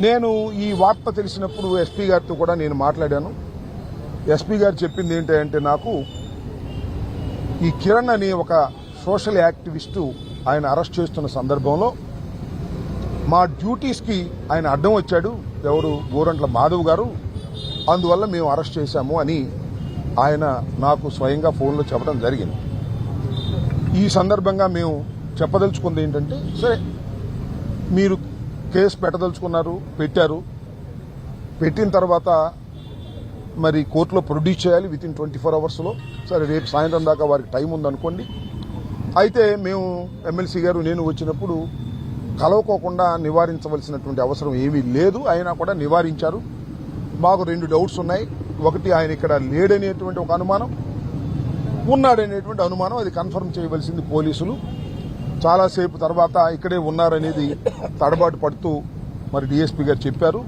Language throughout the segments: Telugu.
నేను ఈ వార్త తెలిసినప్పుడు ఎస్పీ గారితో కూడా నేను మాట్లాడాను. ఎస్పీ గారు చెప్పింది ఏంటంటే, నాకు ఈ కిరణ్ అనే ఒక సోషల్ యాక్టివిస్టు ఆయన అరెస్ట్ చేస్తున్న సందర్భంలో మా డ్యూటీస్కి ఆయన అడ్డం వచ్చాడు, ఎవరు గోరంట్ల మాధవ్ గారు, అందువల్ల మేము అరెస్ట్ చేశాము అని ఆయన నాకు స్వయంగా ఫోన్లో చెప్పడం జరిగింది. ఈ సందర్భంగా మేము చెప్పదలుచుకుంది ఏంటంటే, సరే మీరు కేసు పెట్టదలుచుకున్నారు, పెట్టిన తర్వాత మరి కోర్టులో ప్రొడ్యూస్ చేయాలి విత్ ఇన్ 24 అవర్స్లో. సరే రేపు సాయంత్రం దాకా వారికి టైం ఉందనుకోండి. అయితే మేము ఎమ్మెల్సీ గారు నేను వచ్చినప్పుడు కలవకోకుండా నివారించవలసినటువంటి అవసరం ఏమీ లేదు, అయినా కూడా నివారించారు. మాకు 2 డౌట్స్ ఉన్నాయి. ఒకటి, ఆయన ఇక్కడ లేడనేటువంటి ఒక అనుమానం, ఉన్నాడనేటువంటి అనుమానం. అది కన్ఫర్మ్ చేయవలసింది పోలీసులు. చాలాసేపు తర్వాత ఇక్కడే ఉన్నారనేది తడబాటు పడుతూ మరి డీఎస్పీ గారు చెప్పారు.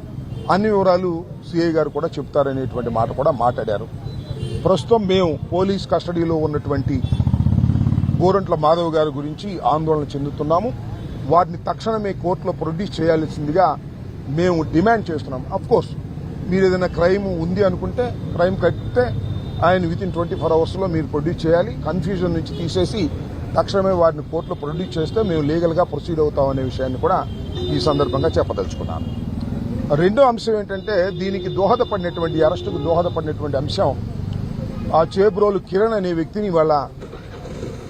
అన్ని వివరాలు సిఐ గారు కూడా చెప్తారనేటువంటి మాట కూడా మాట్లాడారు. ప్రస్తుతం మేము పోలీస్ కస్టడీలో ఉన్నటువంటి గోరంట్ల మాధవ్ గారి గురించి ఆందోళన చెందుతున్నాము. వారిని తక్షణమే కోర్టులో ప్రొడ్యూస్ చేయాల్సిందిగా మేము డిమాండ్ చేస్తున్నాం. అఫ్కోర్స్ మీరు ఏదైనా క్రైమ్ ఉంది అనుకుంటే, క్రైమ్ కట్టితే ఆయన విత్ ఇన్ 24 అవర్స్లో మీరు ప్రొడ్యూస్ చేయాలి. కన్ఫ్యూజన్ నుంచి తీసేసి తక్షణమే వారిని కోర్టులో ప్రొడ్యూస్ చేస్తే మేము లీగల్గా ప్రొసీడ్ అవుతామనే విషయాన్ని కూడా ఈ సందర్భంగా చెప్పదలుచుకున్నాను. రెండో అంశం ఏంటంటే, దీనికి దోహదపడినటువంటి, అరెస్టుకు దోహదపడినటువంటి అంశం, ఆ చేబ్రోలు కిరణ్ అనే వ్యక్తిని వాళ్ళ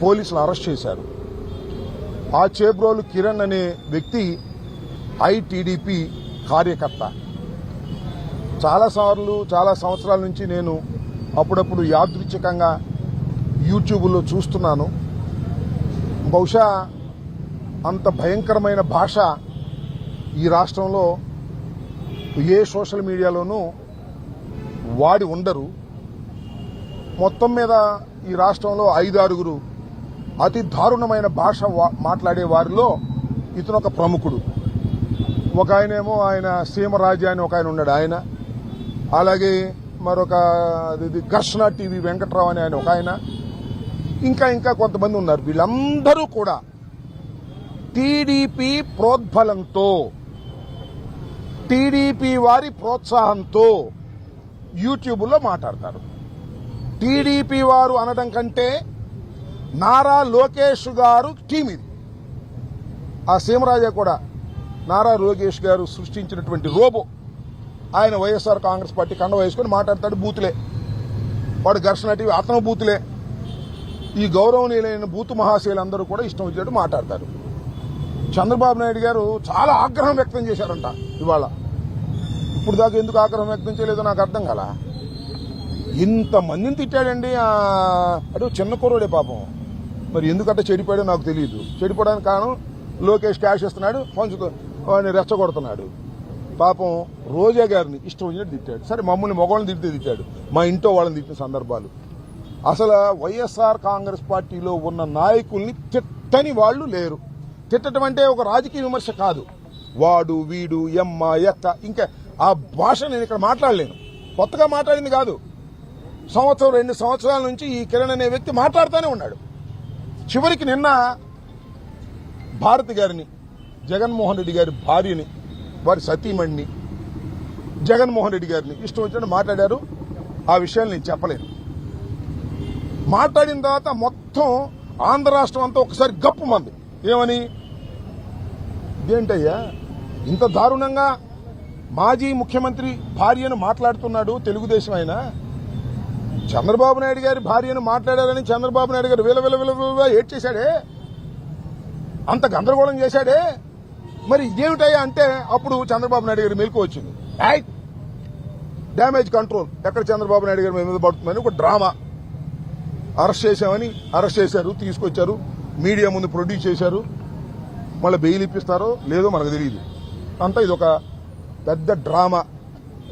పోలీసులు అరెస్ట్ చేశారు. ఆ చేబ్రోలు కిరణ్ అనే వ్యక్తి ఐటీడీపీ కార్యకర్త. చాలా సంవత్సరాల నుంచి నేను అప్పుడప్పుడు యాదృచ్ఛికంగా యూట్యూబ్లో చూస్తున్నాను. బహుశా అంత భయంకరమైన భాష ఈ రాష్ట్రంలో ఏ సోషల్ మీడియాలోనూ వాడి ఉండరు. మొత్తం మీద ఈ రాష్ట్రంలో 5-6 అతి దారుణమైన భాష మాట్లాడే వారిలో ఇతను ఒక ప్రముఖుడు. ఒక ఆయనేమో ఆయన సీమరాజా అని ఒక ఆయన ఉన్నాడు, ఆయన. అలాగే మరొక ఘర్షణ టీవీ వెంకట్రావు అని ఆయన ఒక ఆయన, ఇంకా కొంతమంది ఉన్నారు. వీళ్ళందరూ కూడా టీడీపీ ప్రోద్బలంతో, టీడీపీ వారి ప్రోత్సాహంతో యూట్యూబ్లో మాట్లాడతారు. టీడీపీ వారు అనడం కంటే నారా లోకేష్ గారు టీం ఇది. ఆ సీమరాజా కూడా నారా లోకేష్ గారు సృష్టించినటువంటి రోబో. ఆయన వైఎస్ఆర్ కాంగ్రెస్ పార్టీ కండ వేసుకుని మాట్లాడతాడు, బూతులే. వాడు ఘర్షణ టీవీ, అతను బూతులే. ఈ గౌరవనీయులైన బూతు మహాశయులందరూ కూడా ఇష్టం వచ్చేట్టు మాట్లాడతారు. చంద్రబాబు నాయుడు గారు చాలా ఆగ్రహం వ్యక్తం చేశారంట ఇవాళ. ఇప్పుడు దాకా ఎందుకు ఆగ్రహం వ్యక్తం చేయలేదో నాకు అర్థం కాల. ఇంతమందిని తిట్టాడండి. అటు చిన్న కుర్రోడే పాపం. మరి ఎందుకంటే చెడిపోయాడో నాకు తెలియదు. చెడిపోవడానికి కారణం లోకేష్ క్యాష్ ఇస్తున్నాడు, వాడిని రెచ్చగొడుతున్నాడు. పాపం రోజా గారిని ఇష్టం వచ్చినట్టు తిట్టాడు. సరే మమ్మల్ని మగవాళ్ళని తిట్టాడు, మా ఇంట్లో వాళ్ళని తిట్టిన సందర్భాలు. అసలు వైఎస్ఆర్ కాంగ్రెస్ పార్టీలో ఉన్న నాయకుల్ని తిట్టని వాళ్ళు లేరు. తిట్టడం అంటే ఒక రాజకీయ విమర్శ కాదు. వాడు, వీడు, ఎమ్మ, ఎక్క, ఇంకా ఆ భాష నేను ఇక్కడ మాట్లాడలేను. కొత్తగా మాట్లాడింది కాదు. 1-2 సంవత్సరాల నుంచి ఈ కిరణ్ అనే వ్యక్తి మాట్లాడుతూనే ఉన్నాడు. చివరికి నిన్న భారతి గారిని, జగన్మోహన్ రెడ్డి గారి భార్యని, వారి సతీమణిని, జగన్మోహన్ రెడ్డి గారిని ఇష్టం వచ్చినట్టు మాట్లాడారు. ఆ విషయాలు నేను చెప్పలేను. మాట్లాడిన తర్వాత మొత్తం ఆంధ్ర రాష్ట్రం అంతా ఒకసారి గప్పు మంది. ఏమని, ఇదేంటయ్యా ఇంత దారుణంగా మాజీ ముఖ్యమంత్రి భార్యను మాట్లాడుతున్నాడు తెలుగుదేశం ఆయన. చంద్రబాబు నాయుడు గారి భార్యను మాట్లాడారని చంద్రబాబు నాయుడు గారు విల ఏడ్ చేశాడే, అంత గందరగోళం చేశాడే. మరి ఇదేమిటయ్యా అంటే అప్పుడు చంద్రబాబు నాయుడు గారి మెలకు వచ్చింది. డ్యామేజ్ కంట్రోల్ ఎక్కడ చంద్రబాబు నాయుడు గారి మీద పడుతుందని ఒక డ్రామా. అరెస్ట్ చేశారు, తీసుకొచ్చారు, మీడియా ముందు ప్రొడ్యూస్ చేశారు. మళ్ళీ బెయిల్ ఇప్పిస్తారో లేదో మనకు తెలియదు. అంతా ఇదొక పెద్ద డ్రామా.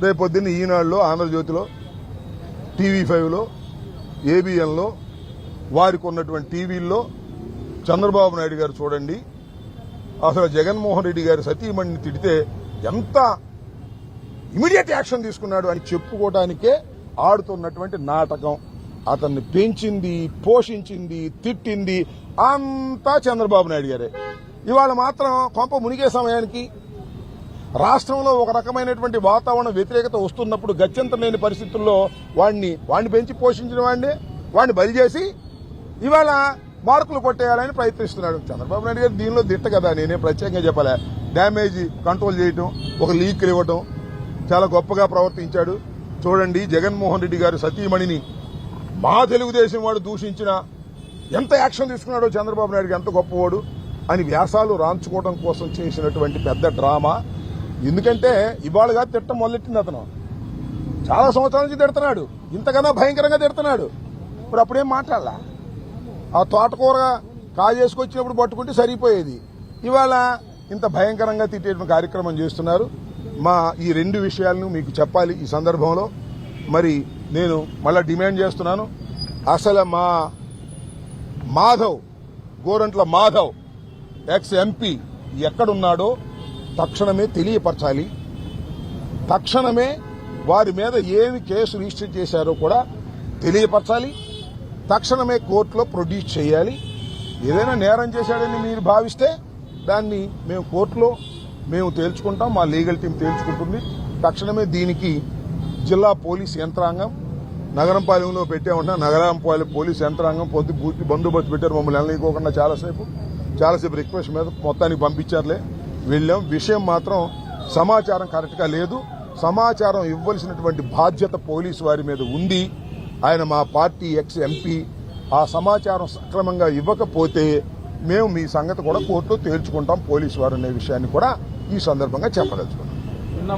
రేపొద్దున్న ఈనాడులో, ఆంధ్రజ్యోతిలో, TV5లో, ABNలో, వారికి ఉన్నటువంటి టీవీల్లో చంద్రబాబు నాయుడు గారు చూడండి అసలు జగన్మోహన్ రెడ్డి గారి సతీమణిని తిడితే ఎంత ఇమీడియట్ యాక్షన్ తీసుకున్నాడు అని చెప్పుకోవడానికే ఆడుతున్నటువంటి నాటకం. అతన్ని పెంచింది, పోషించింది, తిట్టింది అంతా చంద్రబాబు నాయుడు గారే. ఇవాళ మాత్రం కొంప మునిగే సమయానికి రాష్ట్రంలో ఒక రకమైనటువంటి వాతావరణ వ్యతిరేకత వస్తున్నప్పుడు గత్యంతరం లేని పరిస్థితుల్లో వాడిని పెంచి పోషించిన వాడిని బలి చేసి ఇవాళ మార్కులు కొట్టేయాలని ప్రయత్నిస్తున్నాడు చంద్రబాబు నాయుడు గారు. దీనిలో దిట్ట కదా, నేనే ప్రత్యేకంగా చెప్పలే. డ్యామేజ్ కంట్రోల్ చేయటం, ఒక లీకులు ఇవ్వటం చాలా గొప్పగా ప్రవర్తించాడు. చూడండి, జగన్మోహన్ రెడ్డి గారి సతీమణిని మా తెలుగుదేశం వాడు దూషించిన ఎంత యాక్షన్ తీసుకున్నాడో చంద్రబాబు నాయుడు ఎంత గొప్పవాడు అని వ్యాసాలు రాంచుకోవడం కోసం చేసినటువంటి పెద్ద డ్రామా. ఎందుకంటే ఇవాళగా తిట్టం మొదలెట్టింది అతను. చాలా సంవత్సరాల నుంచి తిడుతున్నాడు, ఇంతకన్నా భయంకరంగా తిడుతున్నాడు. ఇప్పుడు అప్పుడేం మాట్లాడలా. ఆ తోటకూర కాజేసుకొచ్చినప్పుడు పట్టుకుంటే సరిపోయేది. ఇవాళ ఇంత భయంకరంగా తిట్టేటువంటి కార్యక్రమం చేస్తున్నారు. ఈ రెండు విషయాలను మీకు చెప్పాలి ఈ సందర్భంలో. మరి నేను మళ్ళా డిమాండ్ చేస్తున్నాను, అసలు మా మాధవ్, గోరంట్ల మాధవ్ ఎక్స్ ఎంపీ ఎక్కడున్నాడో తక్షణమే తెలియపరచాలి. తక్షణమే వారి మీద ఏమి కేసు రిజిస్టర్ చేశారో కూడా తెలియపరచాలి. తక్షణమే కోర్టులో ప్రొడ్యూస్ చేయాలి. ఏదైనా నేరం చేశాడని మీరు భావిస్తే దాన్ని మేము కోర్టులో తేల్చుకుంటాం, మా లీగల్ టీం తేల్చుకుంటుంది. తక్షణమే దీనికి జిల్లా పోలీస్ యంత్రాంగం, నగరంపాలెంలో పెట్టామన్నా నగరంపాలెం పోలీస్ యంత్రాంగం పూర్తి బందోబస్తు పెట్టారు. మమ్మల్ని వెళ్ళనీయకోకుండా చాలాసేపు రిక్వెస్ట్ మీద మొత్తానికి పంపించారులే, వెళ్ళాం. విషయం మాత్రం సమాచారం కరెక్ట్గా లేదు. సమాచారం ఇవ్వాల్సినటువంటి బాధ్యత పోలీసు వారి మీద ఉంది. ఆయన మా పార్టీ ఎక్స్ ఎంపీ. ఆ సమాచారం సక్రమంగా ఇవ్వకపోతే మేము మీ సంగతి కూడా కోర్టులో తేల్చుకుంటాం పోలీసు వారు అనే విషయాన్ని కూడా ఈ సందర్భంగా చెప్పదలుచుకున్నాం.